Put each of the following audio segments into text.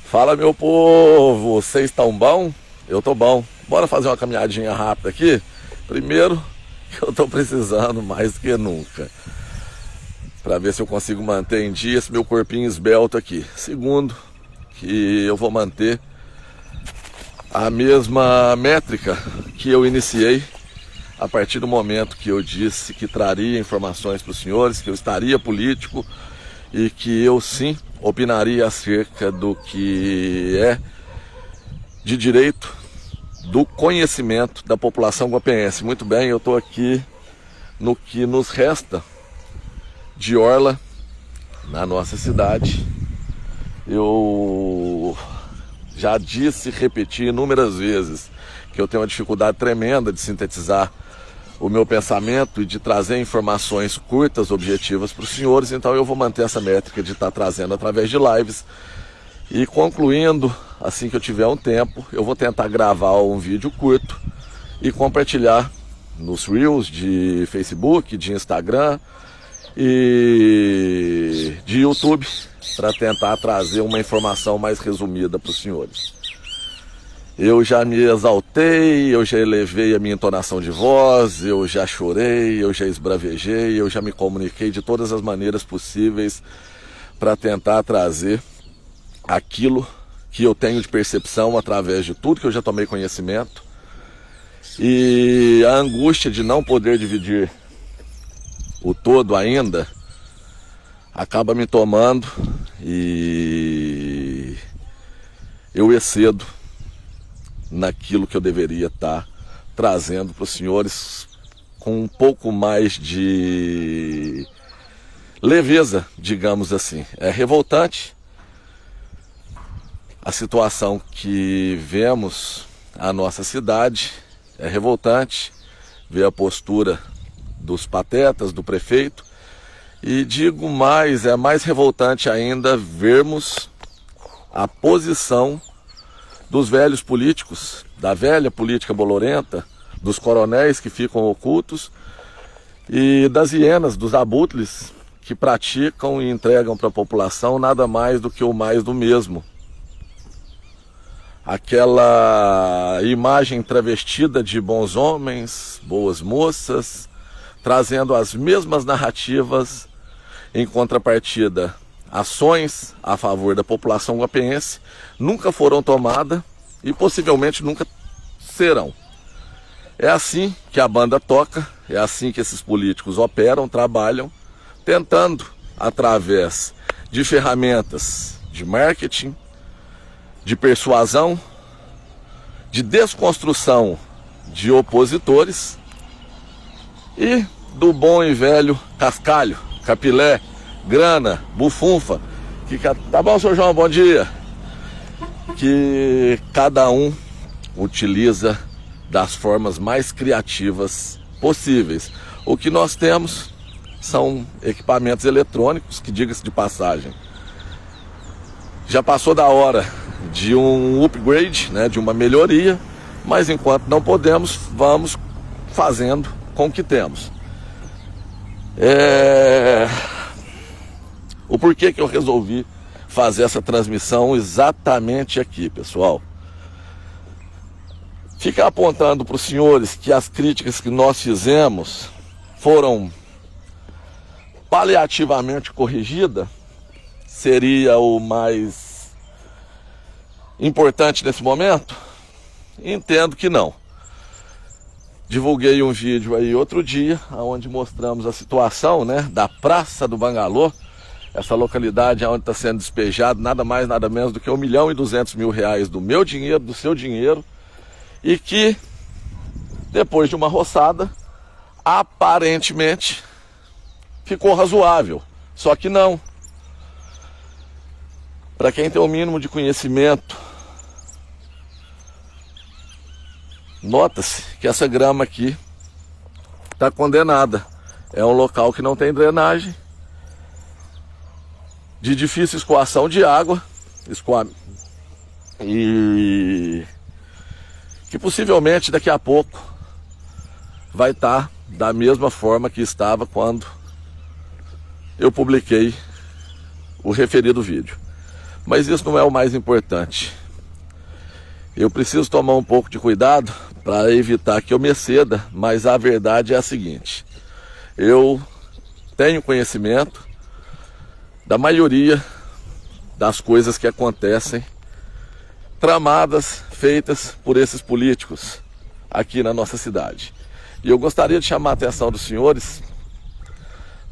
Fala, meu povo, vocês estão bom? Eu tô bom. Bora fazer uma caminhadinha rápida aqui? Primeiro, que eu tô precisando mais do que nunca, para ver se eu consigo manter em dia esse meu corpinho esbelto aqui. Segundo, que eu vou manter a mesma métrica que eu iniciei a partir do momento que eu disse que traria informações para os senhores, que eu estaria político e que eu sim opinaria acerca do que é de direito do conhecimento da população guapense. Muito bem, eu estou aqui no que nos resta de orla na nossa cidade. Eu já disse e repeti inúmeras vezes que eu tenho uma dificuldade tremenda de sintetizar o meu pensamento e de trazer informações curtas, objetivas para os senhores. Então eu vou manter essa métrica de estar trazendo através de lives. E concluindo, assim que eu tiver um tempo, eu vou tentar gravar um vídeo curto e compartilhar nos Reels de Facebook, de Instagram e de YouTube, para tentar trazer uma informação mais resumida para os senhores. Eu já me exaltei, eu já elevei a minha entonação de voz, eu já chorei, eu já esbravejei, eu já me comuniquei de todas as maneiras possíveis para tentar trazer aquilo que eu tenho de percepção através de tudo que eu já tomei conhecimento. E a angústia de não poder dividir o todo ainda acaba me tomando e eu excedo naquilo que eu deveria estar trazendo para os senhores com um pouco mais de leveza, digamos assim. É revoltante a situação que vemos na nossa cidade, é revoltante ver a postura dos patetas, do prefeito, e digo mais, é mais revoltante ainda vermos a posição dos velhos políticos, da velha política bolorenta, dos coronéis que ficam ocultos e das hienas, dos abutres que praticam e entregam para a população nada mais do que o mais do mesmo. Aquela imagem travestida de bons homens, boas moças, trazendo as mesmas narrativas em contrapartida. Ações a favor da população guapense nunca foram tomadas e possivelmente nunca serão. É assim que a banda toca, é assim que esses políticos operam, trabalham, tentando, através de ferramentas de marketing, de persuasão, de desconstrução de opositores e do bom e velho cascalho, capilé, grana, bufunfa, que tá bom, senhor João, bom dia, que cada um utiliza das formas mais criativas possíveis. O que nós temos são equipamentos eletrônicos que, diga-se de passagem, já passou da hora de um upgrade, né, de uma melhoria, mas enquanto não podemos, vamos fazendo com o que temos. O porquê que eu resolvi fazer essa transmissão exatamente aqui, pessoal? Ficar apontando para os senhores que as críticas que nós fizemos foram paliativamente corrigidas seria o mais importante nesse momento? Entendo que não. Divulguei um vídeo aí outro dia, onde mostramos a situação, né, da Praça do Bangalô, essa localidade onde está sendo despejado nada mais, nada menos do que R$1.200.000 do meu dinheiro, do seu dinheiro, e que, depois de uma roçada, aparentemente ficou razoável. Só que não. Para quem tem o mínimo de conhecimento, nota-se que essa grama aqui está condenada. É um local que não tem drenagem, de difícil escoação de água, e que possivelmente daqui a pouco vai estar da mesma forma que estava quando eu publiquei o referido vídeo. Mas isso não é o mais importante. Eu preciso tomar um pouco de cuidado para evitar que eu me exceda, mas a verdade é a seguinte: eu tenho conhecimento da maioria das coisas que acontecem, tramadas, feitas por esses políticos aqui na nossa cidade. E eu gostaria de chamar a atenção dos senhores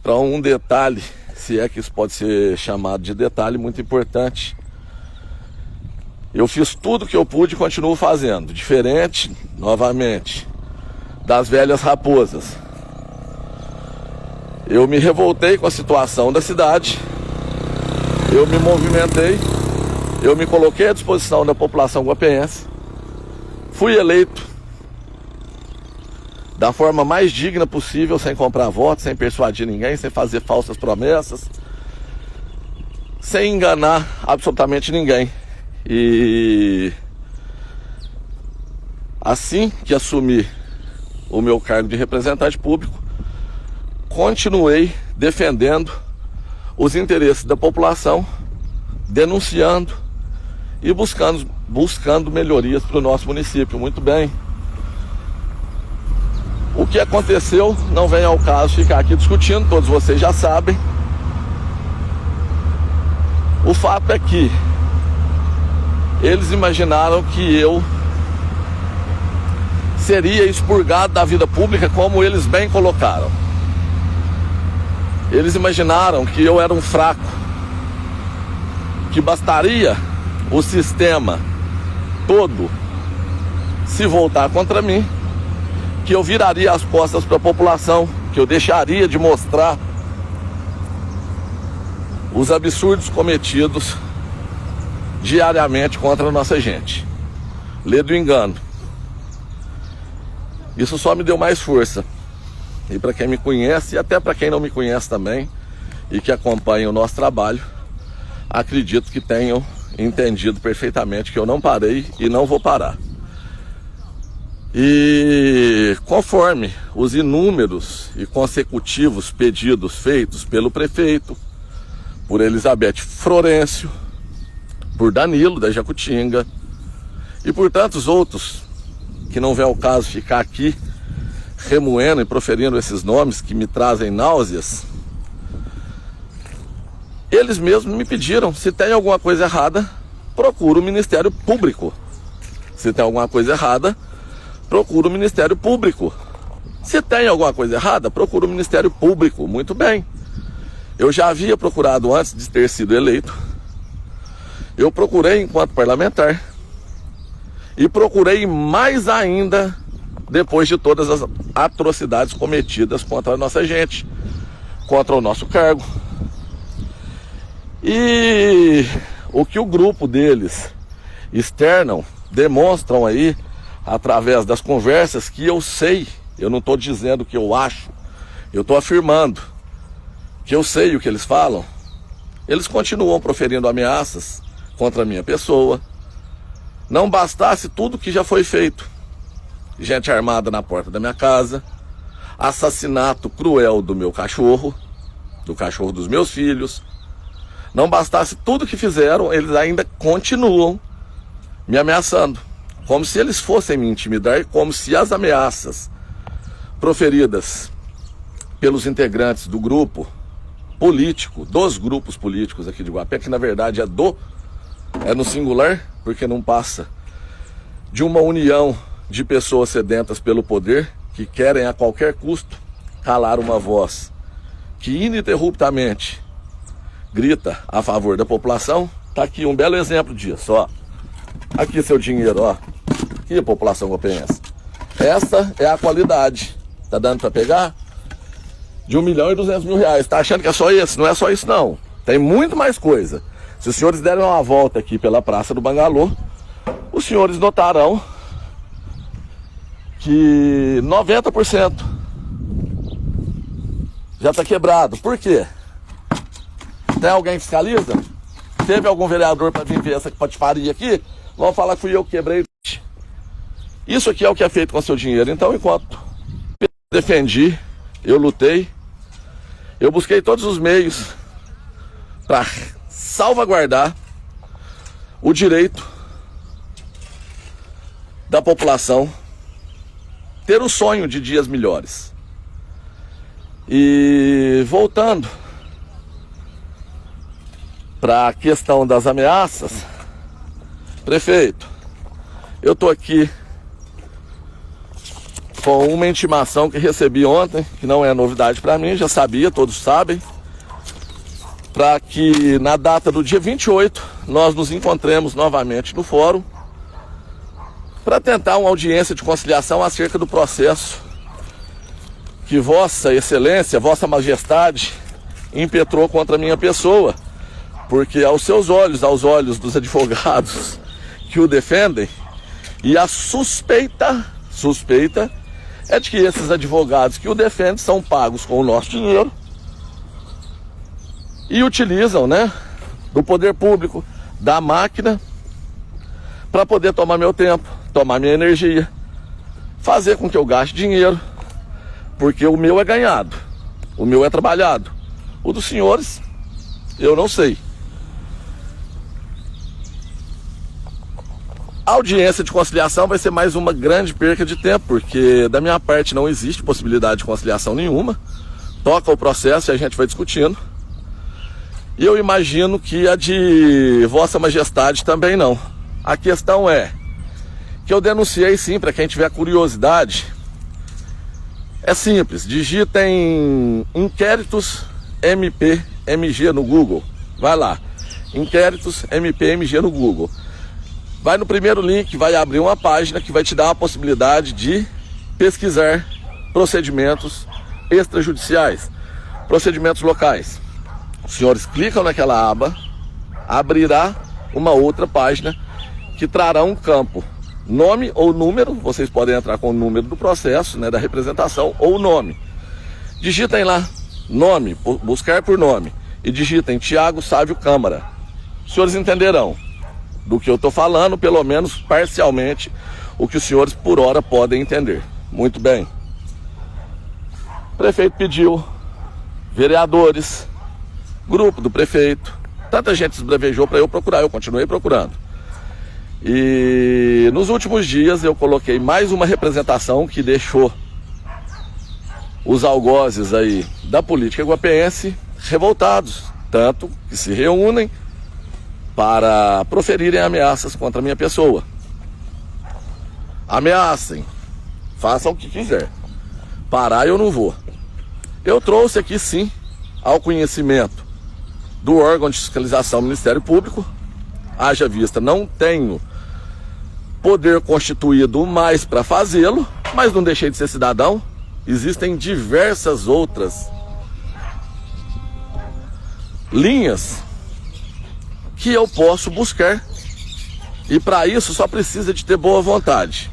para um detalhe, se é que isso pode ser chamado de detalhe, muito importante. Eu fiz tudo que eu pude e continuo fazendo, diferente, novamente, das velhas raposas. Eu me revoltei com a situação da cidade, eu me movimentei, eu me coloquei à disposição da população guapense, fui eleito da forma mais digna possível, sem comprar votos, sem persuadir ninguém, sem fazer falsas promessas, sem enganar absolutamente ninguém. E assim que assumi o meu cargo de representante público, continuei defendendo os interesses da população, denunciando e buscando melhorias para o nosso município. Muito bem. O que aconteceu não vem ao caso ficar aqui discutindo, todos vocês já sabem. O fato é que eles imaginaram que eu seria expurgado da vida pública, como eles bem colocaram. Eles imaginaram que eu era um fraco, que bastaria o sistema todo se voltar contra mim, que eu viraria as costas para a população, que eu deixaria de mostrar os absurdos cometidos diariamente contra a nossa gente. Lê do engano. Isso só me deu mais força. E para quem me conhece, e até para quem não me conhece também, e que acompanha o nosso trabalho, acredito que tenham entendido perfeitamente que eu não parei e não vou parar. E conforme os inúmeros e consecutivos pedidos feitos pelo prefeito, por Elizabeth Florencio, por Danilo da Jacutinga e por tantos outros que não vem ao caso ficar aqui remoendo e proferindo esses nomes que me trazem náuseas, eles mesmos me pediram: se tem alguma coisa errada, procura o Ministério Público. Se tem alguma coisa errada, procura o Ministério Público. Se tem alguma coisa errada, procura o Ministério Público. Muito bem. Eu já havia procurado antes de ter sido eleito. Eu procurei enquanto parlamentar. E procurei mais ainda depois de todas as atrocidades cometidas contra a nossa gente, contra o nosso cargo. E o que o grupo deles externam, demonstram aí, através das conversas, que eu sei, eu não estou dizendo que eu acho, eu estou afirmando que eu sei o que eles falam. Eles continuam proferindo ameaças contra a minha pessoa. Não bastasse tudo que já foi feito: gente armada na porta da minha casa, assassinato cruel do meu cachorro, do cachorro dos meus filhos. Não bastasse tudo que fizeram, eles ainda continuam me ameaçando, como se eles fossem me intimidar, como se as ameaças proferidas pelos integrantes do grupo político, dos grupos políticos aqui de Guapé, que na verdade é no singular, porque não passa de uma união de pessoas sedentas pelo poder, que querem a qualquer custo calar uma voz que ininterruptamente grita a favor da população. Tá aqui um belo exemplo disso, ó. Aqui seu dinheiro, ó. Aqui, população guapense. Essa é a qualidade. Tá dando para pegar? De R$1.200.000. Tá achando que é só esse? Não é só isso, não. Tem muito mais coisa. Se os senhores derem uma volta aqui pela Praça do Bangalô, os senhores notarão que 90% já está quebrado. Por quê? Tem alguém que fiscaliza? Teve algum vereador para vir ver essa patifaria aqui? Vão falar que fui eu que quebrei. Isso aqui é o que é feito com o seu dinheiro. Então, enquanto eu defendi, eu lutei, eu busquei todos os meios para salvaguardar o direito da população ter o sonho de dias melhores. E voltando para a questão das ameaças, prefeito, eu estou aqui com uma intimação que recebi ontem, que não é novidade para mim, já sabia, todos sabem, para que na data do dia 28 nós nos encontremos novamente no fórum para tentar uma audiência de conciliação acerca do processo que Vossa Excelência, Vossa Majestade impetrou contra a minha pessoa, porque aos seus olhos, aos olhos dos advogados que o defendem, e a suspeita é de que esses advogados que o defendem são pagos com o nosso dinheiro e utilizam, né, do poder público, da máquina, para poder tomar meu tempo, tomar minha energia, fazer com que eu gaste dinheiro, porque o meu é ganhado, o meu é trabalhado, o dos senhores eu não sei. A audiência de conciliação vai ser mais uma grande perca de tempo, porque da minha parte não existe possibilidade de conciliação nenhuma. Toca o processo e a gente vai discutindo. E eu imagino que a de Vossa Majestade também não. A questão é que eu denunciei sim, para quem tiver curiosidade. É simples, digitem inquéritos MPMG no Google. Vai lá, inquéritos MPMG no Google. Vai no primeiro link, vai abrir uma página que vai te dar a possibilidade de pesquisar procedimentos extrajudiciais, procedimentos locais. Os senhores clicam naquela aba, abrirá uma outra página que trará um campo, nome ou número, vocês podem entrar com o número do processo, né, da representação, ou nome. Digitem lá, nome, buscar por nome, e digitem Thiago Sávio Câmara. Os senhores entenderão do que eu estou falando, pelo menos parcialmente, o que os senhores por hora podem entender. Muito bem. O prefeito pediu, vereadores, grupo do prefeito, tanta gente esbravejou para eu procurar, eu continuei procurando. E nos últimos dias eu coloquei mais uma representação que deixou os algozes aí da política guapiense revoltados, tanto que se reúnem para proferirem ameaças contra a minha pessoa. Ameacem, façam o que quiser. Parar eu não vou. Eu trouxe aqui sim ao conhecimento do órgão de fiscalização do Ministério Público. Haja vista, não tenho poder constituído mais para fazê-lo, mas não deixei de ser cidadão. Existem diversas outras linhas que eu posso buscar, e para isso só precisa de ter boa vontade.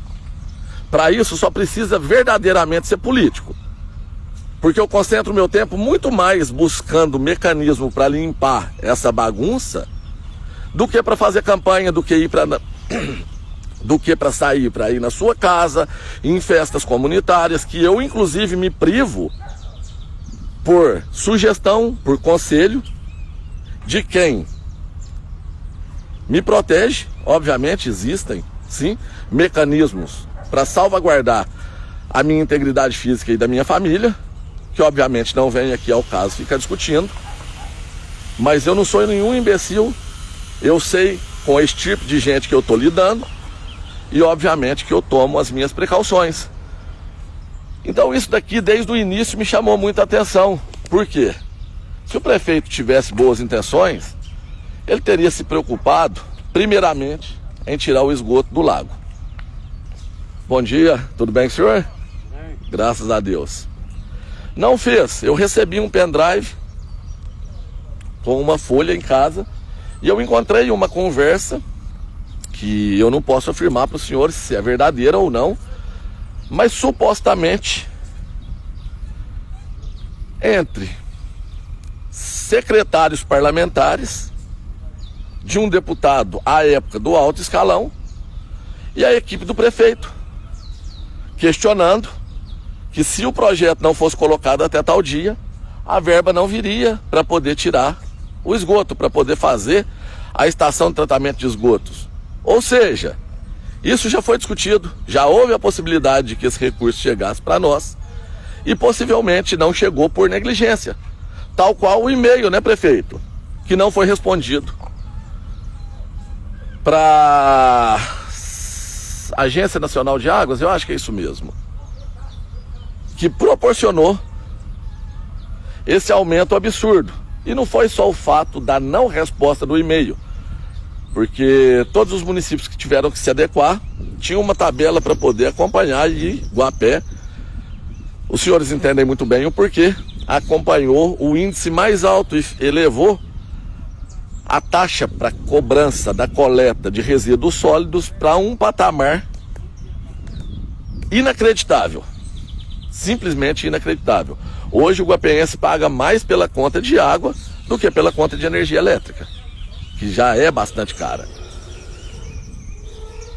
Para isso só precisa verdadeiramente ser político, porque eu concentro meu tempo muito mais buscando mecanismo para limpar essa bagunça do que para fazer campanha, do que para sair para ir na sua casa, em festas comunitárias, que eu inclusive me privo por sugestão, por conselho de quem me protege. Obviamente existem, sim, mecanismos para salvaguardar a minha integridade física e da minha família, que obviamente não vem aqui ao caso ficar discutindo, mas eu não sou nenhum imbecil, eu sei com esse tipo de gente que eu estou lidando, e obviamente que eu tomo as minhas precauções. Então isso daqui desde o início me chamou muita atenção. Por quê? Se o prefeito tivesse boas intenções, ele teria se preocupado, primeiramente, em tirar o esgoto do lago. Bom dia, tudo bem, senhor? Bem. Graças a Deus. Não fez. Eu recebi um pendrive com uma folha em casa e eu encontrei uma conversa que eu não posso afirmar para os senhores se é verdadeira ou não, mas supostamente entre secretários parlamentares de um deputado à época do alto escalão e a equipe do prefeito, questionando que se o projeto não fosse colocado até tal dia, a verba não viria para poder tirar o esgoto, para poder fazer a estação de tratamento de esgotos. Ou seja, isso já foi discutido, já houve a possibilidade de que esse recurso chegasse para nós e possivelmente não chegou por negligência. Tal qual o e-mail, né, prefeito? Que não foi respondido para a Agência Nacional de Águas, eu acho que é isso mesmo, que proporcionou esse aumento absurdo. E não foi só o fato da não resposta do e-mail, porque todos os municípios que tiveram que se adequar tinham uma tabela para poder acompanhar, e Guapé, os senhores entendem muito bem o porquê, acompanhou o índice mais alto e elevou a taxa para cobrança da coleta de resíduos sólidos para um patamar inacreditável, simplesmente inacreditável. Hoje o guapenhense paga mais pela conta de água do que pela conta de energia elétrica, que já é bastante cara.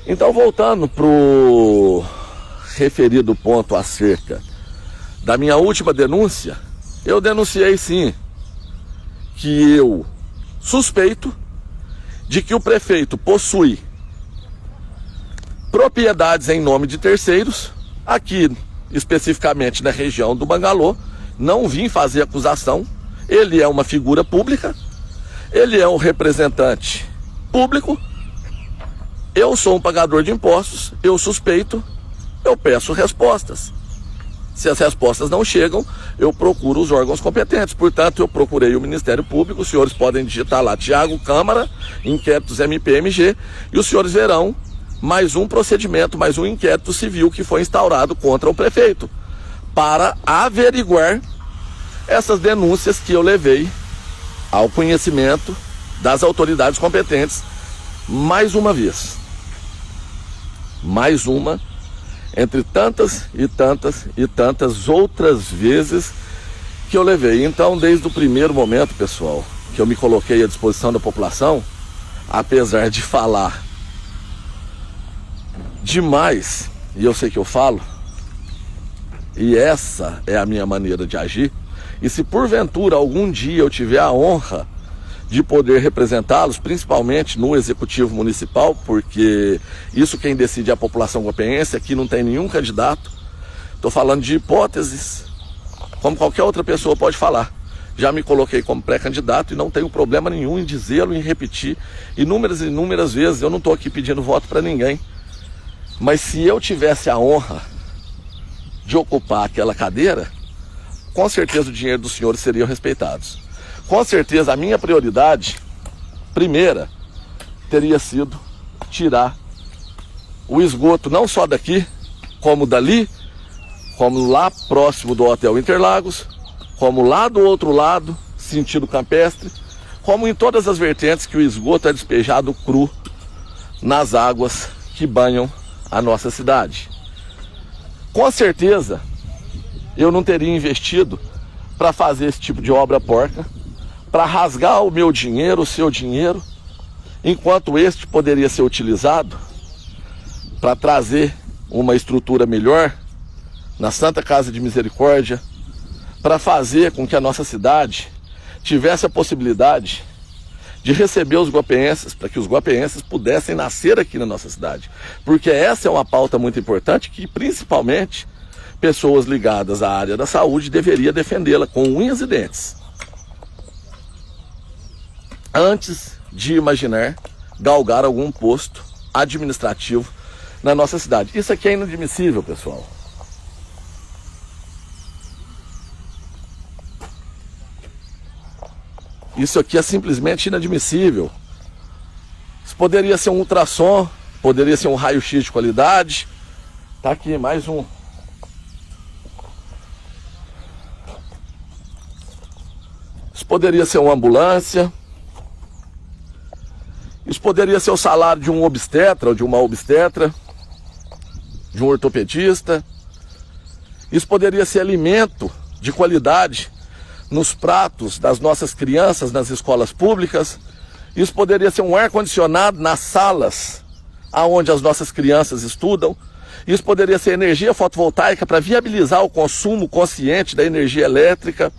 Então, voltando para o referido ponto acerca da minha última denúncia, eu denunciei sim que eu suspeito de que o prefeito possui propriedades em nome de terceiros, aqui especificamente na região do Bangalô. Não vim fazer acusação, ele é uma figura pública, ele é um representante público, eu sou um pagador de impostos, eu suspeito, eu peço respostas. Se as respostas não chegam, eu procuro os órgãos competentes. Portanto, eu procurei o Ministério Público, os senhores podem digitar lá Thiago Câmara, inquéritos MPMG, e os senhores verão mais um procedimento, mais um inquérito civil que foi instaurado contra o prefeito, para averiguar essas denúncias que eu levei ao conhecimento das autoridades competentes, mais uma vez. Mais uma, entre tantas e tantas e tantas outras vezes que eu levei. Então, desde o primeiro momento, pessoal, que eu me coloquei à disposição da população, apesar de falar demais, e eu sei que eu falo, e essa é a minha maneira de agir, e se porventura algum dia eu tiver a honra de poder representá-los, principalmente no executivo municipal, porque isso quem decide é a população guapenhense, aqui não tem nenhum candidato, estou falando de hipóteses, como qualquer outra pessoa pode falar. Já me coloquei como pré-candidato e não tenho problema nenhum em dizê-lo, em repetir inúmeras e inúmeras vezes. Eu não estou aqui pedindo voto para ninguém, mas se eu tivesse a honra de ocupar aquela cadeira, com certeza o dinheiro dos senhores seriam respeitados. Com certeza a minha prioridade, primeira, teria sido tirar o esgoto não só daqui, como dali, como lá próximo do Hotel Interlagos, como lá do outro lado, sentido campestre, como em todas as vertentes que o esgoto é despejado cru nas águas que banham a nossa cidade. Com certeza, eu não teria investido para fazer esse tipo de obra porca, para rasgar o meu dinheiro, o seu dinheiro, enquanto este poderia ser utilizado para trazer uma estrutura melhor na Santa Casa de Misericórdia, para fazer com que a nossa cidade tivesse a possibilidade de receber os guapenhenses, para que os guapenhenses pudessem nascer aqui na nossa cidade. Porque essa é uma pauta muito importante que, principalmente, pessoas ligadas à área da saúde deveriam defendê-la com unhas e dentes, antes de imaginar galgar algum posto administrativo na nossa cidade. Isso aqui é inadmissível, pessoal. Isso aqui é simplesmente inadmissível. Isso poderia ser um ultrassom, poderia ser um raio-x de qualidade. Tá aqui mais um. Isso poderia ser uma ambulância. Isso poderia ser o salário de um obstetra ou de uma obstetra, de um ortopedista. Isso poderia ser alimento de qualidade nos pratos das nossas crianças nas escolas públicas. Isso poderia ser um ar-condicionado nas salas onde as nossas crianças estudam. Isso poderia ser energia fotovoltaica para viabilizar o consumo consciente da energia elétrica.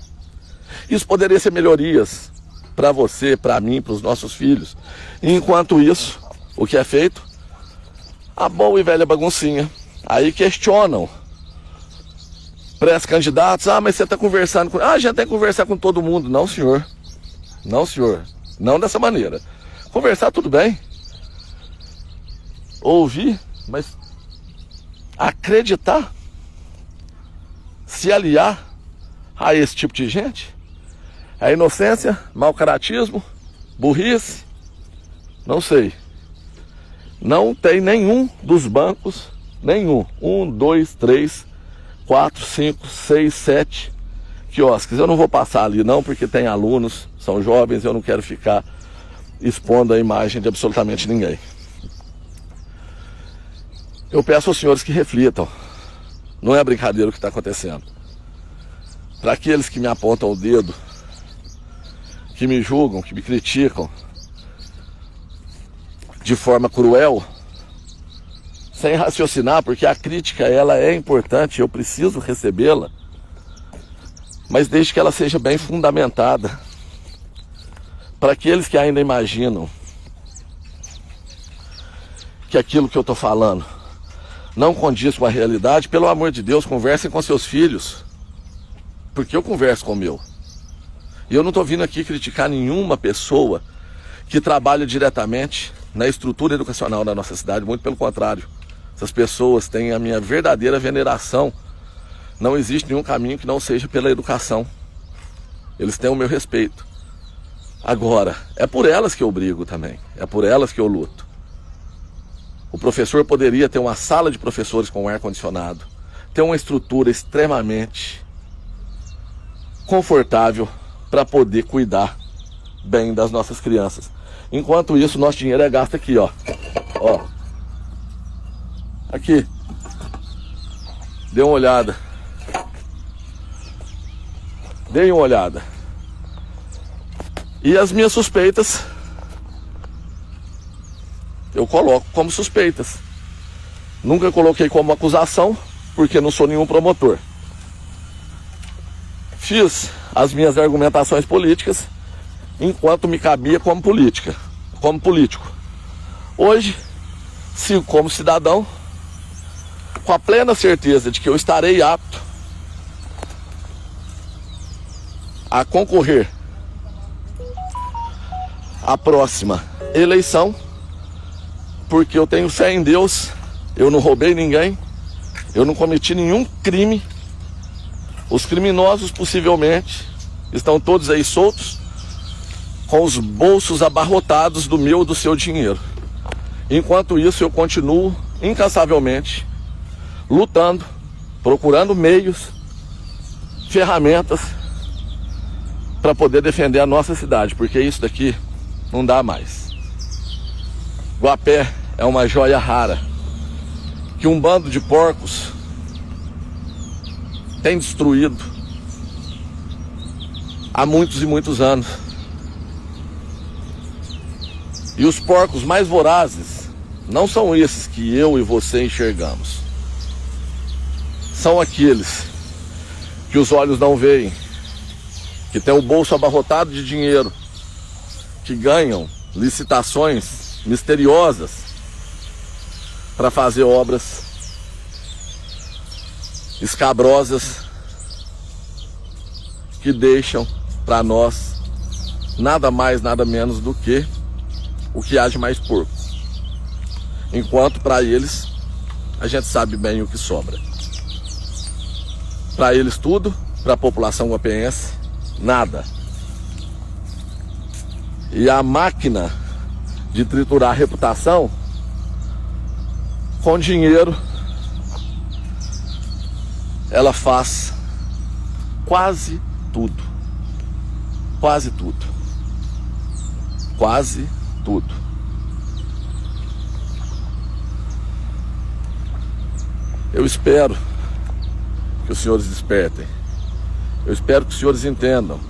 Isso poderia ser melhorias para você, para mim, para os nossos filhos. E enquanto isso, o que é feito? A boa e velha baguncinha. Aí questionam pré-candidatos, mas você está conversando com... a gente tem que conversar com todo mundo. Não, senhor. Não, senhor. Não dessa maneira. Conversar tudo bem. Ouvir, mas acreditar, se aliar a esse tipo de gente, é inocência, mau caratismo, burrice, não sei. Não tem nenhum dos bancos, nenhum, 1, 2, 3, 4, 5, 6, 7 quiosques. Eu não vou passar ali não, porque tem alunos, são jovens, eu não quero ficar expondo a imagem de absolutamente ninguém. Eu peço aos senhores que reflitam. Não é brincadeira o que está acontecendo. Para aqueles que me apontam o dedo, que me julgam, que me criticam de forma cruel, sem raciocinar, porque a crítica ela é importante, eu preciso recebê-la, mas desde que ela seja bem fundamentada. Para aqueles que ainda imaginam que aquilo que eu estou falando não condiz com a realidade, pelo amor de Deus, conversem com seus filhos, porque eu converso com o meu. E eu não estou vindo aqui criticar nenhuma pessoa que trabalha diretamente na estrutura educacional da nossa cidade, muito pelo contrário. Essas pessoas têm a minha verdadeira veneração. Não existe nenhum caminho que não seja pela educação. Eles têm o meu respeito. Agora, é por elas que eu brigo também, é por elas que eu luto. O professor poderia ter uma sala de professores com ar-condicionado, ter uma estrutura extremamente confortável para poder cuidar bem das nossas crianças. Enquanto isso, nosso dinheiro é gasto aqui, ó. Aqui. Dê uma olhada. Dê uma olhada. E as minhas suspeitas eu coloco como suspeitas. Nunca coloquei como acusação, porque não sou nenhum promotor. Fiz as minhas argumentações políticas enquanto me cabia como político. Hoje, sigo como cidadão, com a plena certeza de que eu estarei apto a concorrer à próxima eleição, porque eu tenho fé em Deus, eu não roubei ninguém, eu não cometi nenhum crime. Os criminosos possivelmente estão todos aí soltos, com os bolsos abarrotados do meu e do seu dinheiro. Enquanto isso, eu continuo incansavelmente lutando, procurando meios, ferramentas para poder defender a nossa cidade, porque isso daqui não dá mais. Guapé é uma joia rara que um bando de porcos tem destruído há muitos e muitos anos. E os porcos mais vorazes não são esses que eu e você enxergamos. São aqueles que os olhos não veem, que têm o bolso abarrotado de dinheiro, que ganham licitações misteriosas para fazer obras escabrosas que deixam para nós nada mais, nada menos do que o que há de mais porco. Enquanto para eles a gente sabe bem o que sobra. Para eles tudo, para a população guapense nada. E a máquina de triturar a reputação com dinheiro, ela faz quase tudo. Quase tudo. Quase tudo. Eu espero que os senhores despertem. Eu espero que os senhores entendam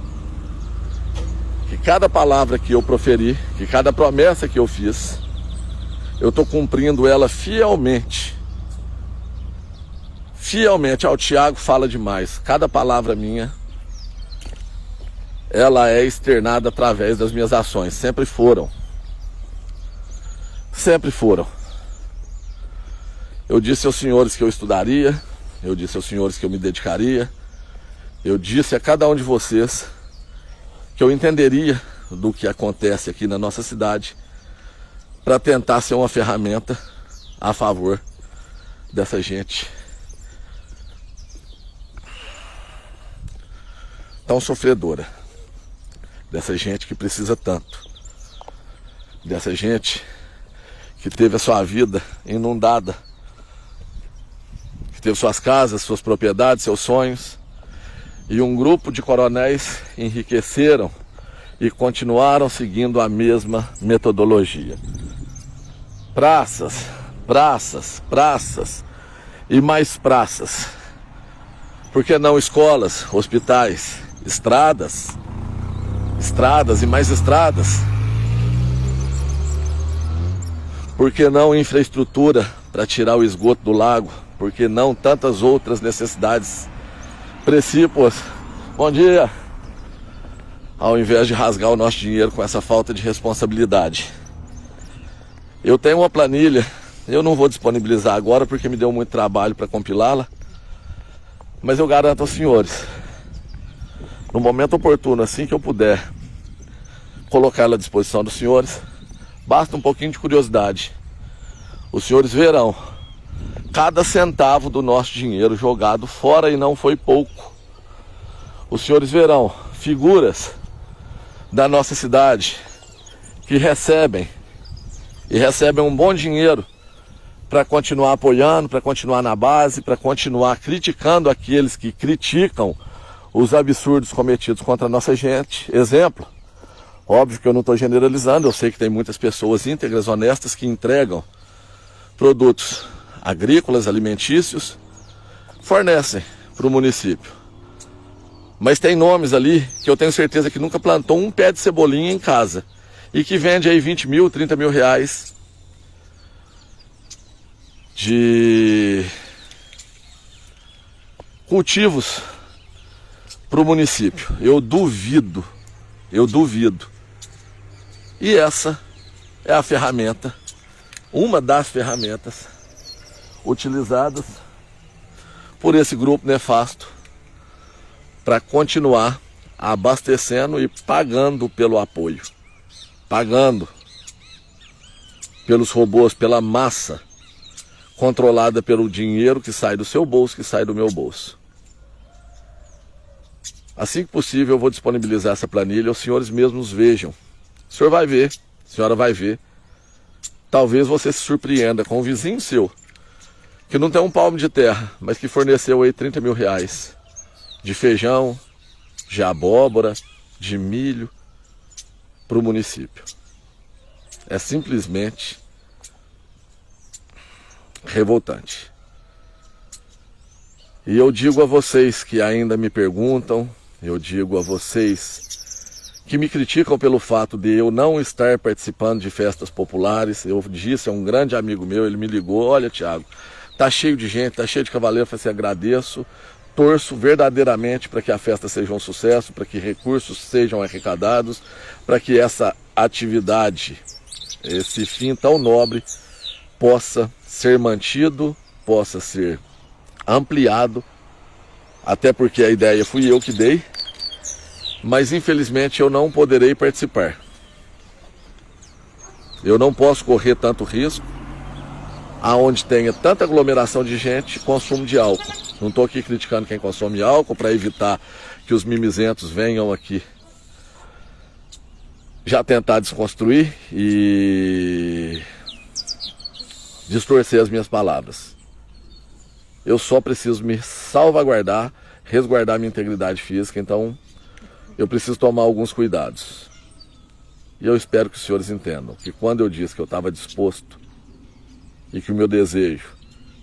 que cada palavra que eu proferi, que cada promessa que eu fiz, eu estou cumprindo ela fielmente. Fielmente. O Tiago fala demais. Cada palavra minha ela é externada através das minhas ações. Sempre foram. Sempre foram. Eu disse aos senhores que eu estudaria, eu disse aos senhores que eu me dedicaria, eu disse a cada um de vocês que eu entenderia do que acontece aqui na nossa cidade para tentar ser uma ferramenta a favor dessa gente tão sofredora, dessa gente que precisa tanto, dessa gente que teve a sua vida inundada, que teve suas casas, suas propriedades, seus sonhos, e um grupo de coronéis enriqueceram e continuaram seguindo a mesma metodologia. Praças, praças, praças e mais praças. Por que não escolas, hospitais, estradas, estradas e mais estradas? Por que não infraestrutura para tirar o esgoto do lago? Por que não tantas outras necessidades precípuas? Bom dia! Ao invés de rasgar o nosso dinheiro com essa falta de responsabilidade. Eu tenho uma planilha, eu não vou disponibilizar agora porque me deu muito trabalho para compilá-la, mas eu garanto aos senhores, no momento oportuno, assim que eu puder colocá-la à disposição dos senhores, basta um pouquinho de curiosidade. Os senhores verão cada centavo do nosso dinheiro jogado fora, e não foi pouco. Os senhores verão figuras da nossa cidade que recebem um bom dinheiro para continuar apoiando, para continuar na base, para continuar criticando aqueles que criticam os absurdos cometidos contra a nossa gente. Exemplo, óbvio que eu não estou generalizando, eu sei que tem muitas pessoas íntegras, honestas, que entregam produtos agrícolas, alimentícios, fornecem para o município. Mas tem nomes ali que eu tenho certeza que nunca plantou um pé de cebolinha em casa e que vende aí 20 mil, 30 mil reais de cultivos para o município. Eu duvido. E essa é a ferramenta, uma das ferramentas utilizadas por esse grupo nefasto para continuar abastecendo e pagando pelo apoio, pagando pelos robôs, pela massa controlada pelo dinheiro que sai do seu bolso, que sai do meu bolso. Assim que possível eu vou disponibilizar essa planilha, os senhores mesmos vejam. O senhor vai ver, a senhora vai ver. Talvez você se surpreenda com um vizinho seu, que não tem um palmo de terra, mas que forneceu aí 30 mil reais de feijão, de abóbora, de milho para o município. É simplesmente revoltante. E eu digo a vocês que ainda me perguntam, eu digo a vocês que me criticam pelo fato de eu não estar participando de festas populares. Eu disse a um grande amigo meu, ele me ligou: olha, Thiago, tá cheio de gente, tá cheio de cavaleiro. Eu falei assim: agradeço, torço verdadeiramente para que a festa seja um sucesso, para que recursos sejam arrecadados, para que essa atividade, esse fim tão nobre, possa ser mantido, possa ser ampliado, até porque a ideia fui eu que dei, mas infelizmente eu não poderei participar. Eu não posso correr tanto risco aonde tenha tanta aglomeração de gente, consumo de álcool. Não estou aqui criticando quem consome álcool para evitar que os mimizentos venham aqui já tentar desconstruir e distorcer as minhas palavras. Eu só preciso me salvaguardar, resguardar minha integridade física, então eu preciso tomar alguns cuidados. E eu espero que os senhores entendam que quando eu disse que eu estava disposto e que o meu desejo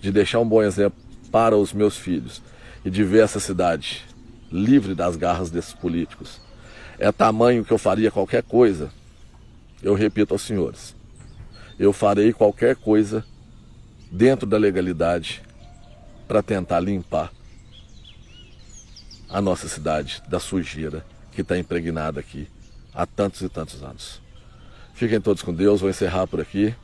de deixar um bom exemplo para os meus filhos e de ver essa cidade livre das garras desses políticos é tamanho que eu faria qualquer coisa, eu repito aos senhores, eu farei qualquer coisa dentro da legalidade para tentar limpar a nossa cidade da sujeira que está impregnada aqui há tantos e tantos anos. Fiquem todos com Deus, vou encerrar por aqui.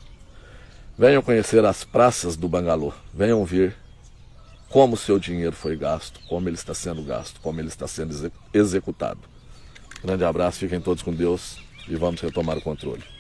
Venham conhecer as praças do Bangalô, venham ver como o seu dinheiro foi gasto, como ele está sendo gasto, como ele está sendo executado. Grande abraço, fiquem todos com Deus e vamos retomar o controle.